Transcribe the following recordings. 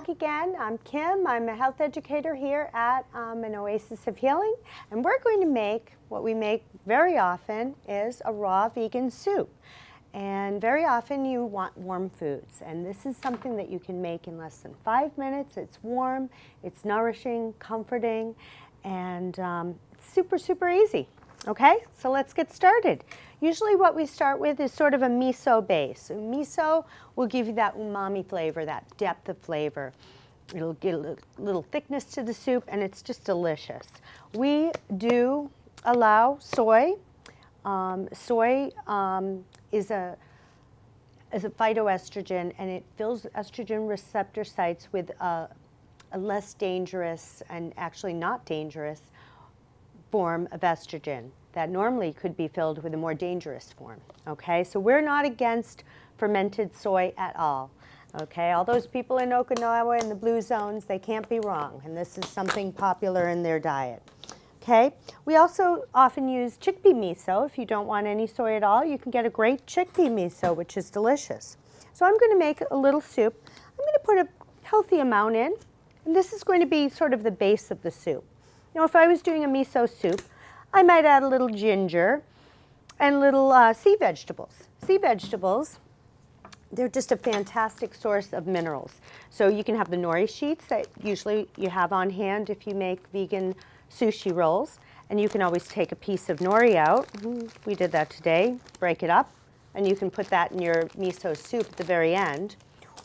back again. I'm Kim. I'm a health educator here at an Oasis of Healing, and we're going to make what we make very often is a raw vegan soup. And very often you want warm foods, and this is something that you can make in less than 5 minutes. It's warm, it's nourishing, comforting, and it's super, super easy. Okay, so let's get started. Usually what we start with is sort of a miso base. Miso will give you that umami flavor, that depth of flavor. It'll give a little thickness to the soup, and it's just delicious. We do allow soy. Soy is a phytoestrogen, and it fills estrogen receptor sites with a less dangerous and actually not dangerous form of estrogen that normally could be filled with a more dangerous form. Okay, so we're not against fermented soy at all. Okay, all those people in Okinawa in the blue zones, they can't be wrong, and this is something popular in their diet. Okay, we also often use chickpea miso. If you don't want any soy at all, you can get a great chickpea miso, which is delicious. So I'm going to make a little soup. I'm going to put a healthy amount in, and this is going to be sort of the base of the soup. Now, if I was doing a miso soup, I might add a little ginger and little sea vegetables. Sea vegetables, they're just a fantastic source of minerals. So you can have the nori sheets that usually you have on hand if you make vegan sushi rolls, and you can always take a piece of nori out. We did that today. Break it up, and you can put that in your miso soup at the very end.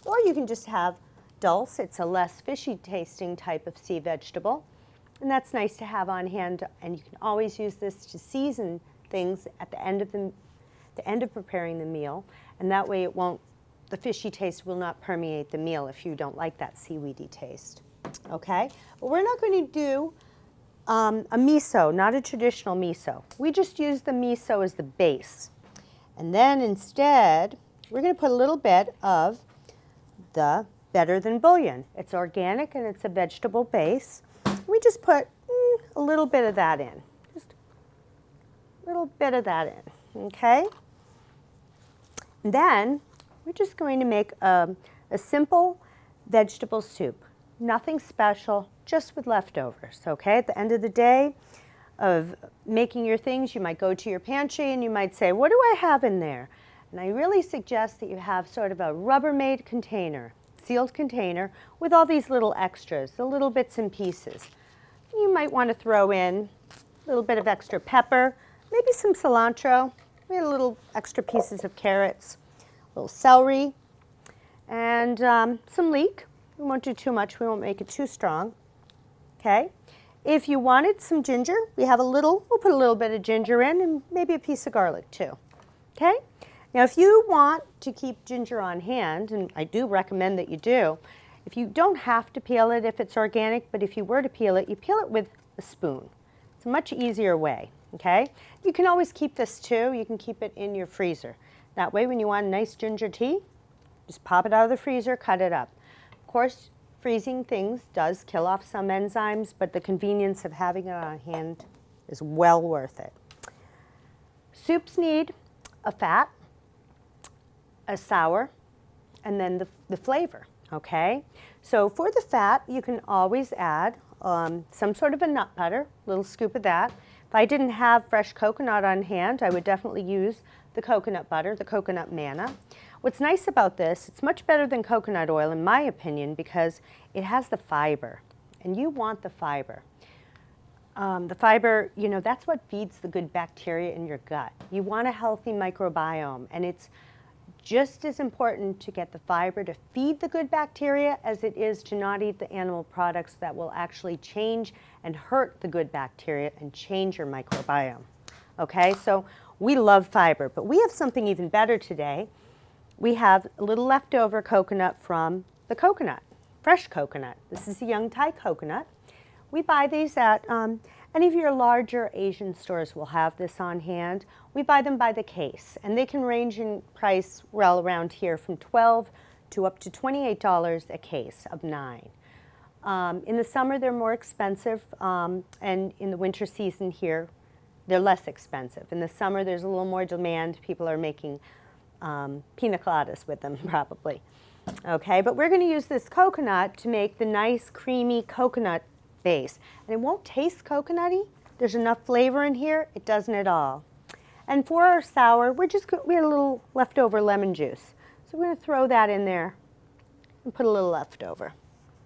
Or you can just have dulse. It's a less fishy tasting type of sea vegetable. And that's nice to have on hand, and you can always use this to season things at the end of preparing the meal, and that way the fishy taste will not permeate the meal if you don't like that seaweedy taste. Okay, but we're not going to do a miso, not a traditional miso. We just use the miso as the base, and then instead we're going to put a little bit of the Better Than bouillon. It's organic and it's a vegetable base. We just put a little bit of that in, just a little bit of that in, okay? And then we're just going to make a simple vegetable soup, nothing special, just with leftovers, okay? At the end of the day of making your things, you might go to your pantry and you might say, what do I have in there? And I really suggest that you have sort of a Rubbermaid container, sealed container, with all these little extras, the little bits and pieces. You might want to throw in a little bit of extra pepper, maybe some cilantro, maybe a little extra pieces of carrots, a little celery, and some leek. We won't do too much, we won't make it too strong. Okay? If you wanted some ginger, we'll put a little bit of ginger in, and maybe a piece of garlic too. Okay? Now, if you want to keep ginger on hand, and I do recommend that you do, if you don't have to peel it if it's organic, but if you were to peel it, you peel it with a spoon. It's a much easier way, okay? You can always keep this too. You can keep it in your freezer. That way, when you want a nice ginger tea, just pop it out of the freezer, cut it up. Of course, freezing things does kill off some enzymes, but the convenience of having it on hand is well worth it. Soups need a fat, a sour, and then the flavor. Okay, so for the fat, you can always add some sort of a nut butter, a little scoop of that. If I didn't have fresh coconut on hand, I would definitely use the coconut butter, the coconut manna. What's nice about this, it's much better than coconut oil in my opinion because it has the fiber, and you want the fiber. The fiber, you know, that's what feeds the good bacteria in your gut. You want a healthy microbiome, and it's just as important to get the fiber to feed the good bacteria as it is to not eat the animal products that will actually change and hurt the good bacteria and change your microbiome. Okay, so we love fiber, but we have something even better today. We have a little leftover coconut from the coconut, fresh coconut. This is a young Thai coconut. We buy these at any of your larger Asian stores will have this on hand. We buy them by the case, and they can range in price well around here from $12 to up to $28 a case of 9. In the summer, they're more expensive, and in the winter season here, they're less expensive. In the summer, there's a little more demand. People are making pina coladas with them, probably. Okay, but we're going to use this coconut to make the nice creamy coconut base. And it won't taste coconutty. There's enough flavor in here, it doesn't at all. And for our sour, we had a little leftover lemon juice. So we're going to throw that in there and put a little leftover.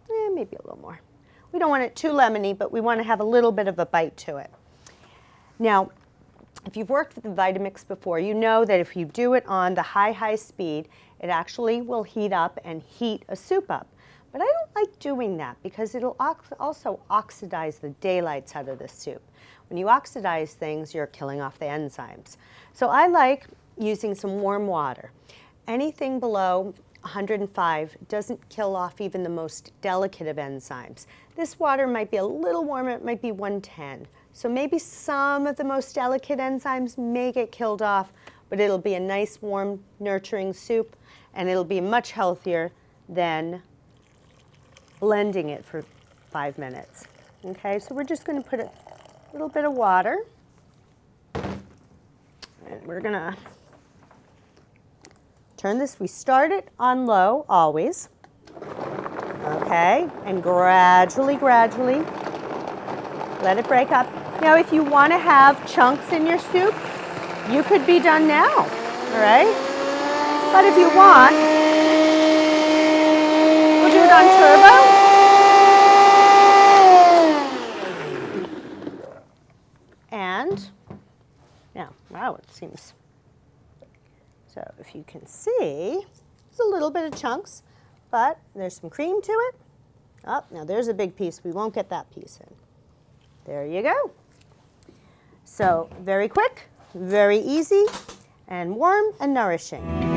Maybe a little more. We don't want it too lemony, but we want to have a little bit of a bite to it. Now, if you've worked with the Vitamix before, you know that if you do it on the high speed, it actually will heat up and heat a soup up. But I don't like doing that because it'll also oxidize the daylights out of the soup. When you oxidize things, you're killing off the enzymes. So I like using some warm water. Anything below 105 doesn't kill off even the most delicate of enzymes. This water might be a little warmer, it might be 110. So maybe some of the most delicate enzymes may get killed off, but it'll be a nice, warm, nurturing soup, and it'll be much healthier than blending it for 5 minutes. Okay, so we're just going to put a little bit of water, and we're going to turn this. We start it on low always. Okay, and gradually let it break up. Now, if you want to have chunks in your soup, you could be done now, all right? But if you want, we'll do it on turbo. And now, wow, it seems. So if you can see, there's a little bit of chunks, but there's some cream to it. Oh, now there's a big piece. We won't get that piece in. There you go. So very quick, very easy, and warm and nourishing.